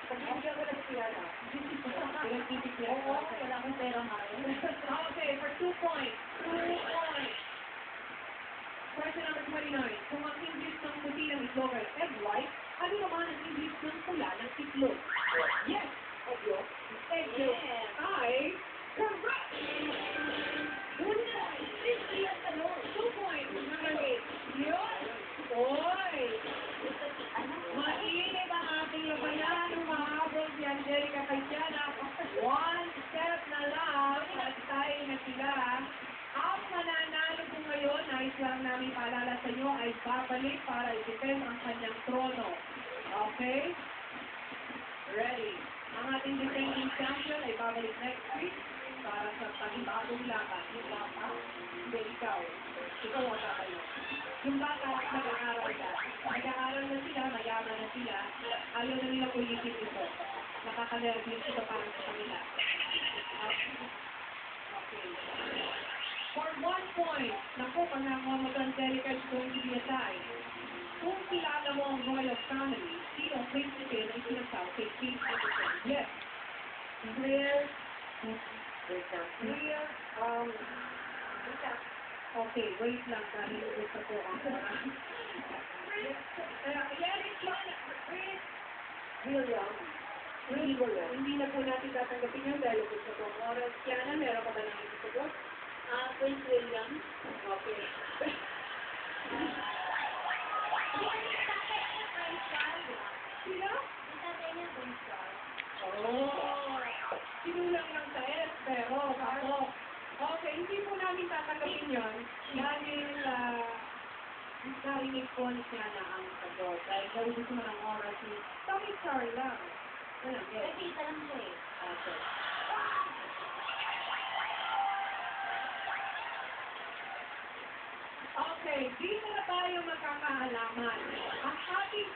Pag-ibigyan ko na siya na. Pinag-ibig niya. Oo, wala akong pera ngayon. Okay, for 2 points. 2 points. Question number 29. Kung ang English ng puti ng itlog ay egg white, ano naman ang English ng pula ng itlog? Yes, Egg yolk. egg yolk Yes. ay correct. 1 point. Simple ang tanong. 2 points. Number 8. Yun. Oy. Ano? Mainit ang ating labanan. Umahabol si Angelica Cayciana. 1 step na lang at tayo na sila. Ang mananalo po ngayon, nais lang namin paalala sa inyo, ay babalik para i-defend ang kanyang trono. Okay? Ready. Ang ating defending champion ay babalik next week para sa panibagong laban. Yung bata, hindi ikaw. Ikaw ang tatayo. Yung bata, nag-aaral ka. Nag-aaral na sila, mayaman na sila. Ayaw na nila ulitin ito. Nakaka-nervous ito para sa kanila. Okay. For 1 point, naku, pag nakuha mo ito, Angelica, is going to be a tie. Kung kilala mo ang royal family, sino ang prinsipe na isinasal kay King Edison? Yes. Clear. Wait lang. Clear. Wait lang. Okay, wait lang dahil gusto ko ang Eric John, Chris. William. William. Hindi na po natin tatanggapin yan dahil gusto ko ang oras. Kiana, meron ka ba nang gusto ko? Prince William. Okay. Sino? Oh, sinulang lang sa S, pero ako. Okay, hindi po namin tatanggapin yun dahil narinig po niya na ang sagot. Dahil naubos mo ng oras ni Tommy Char lang. Okay. Okay. Okay, dito na tayo magkakaalaman. Ang ating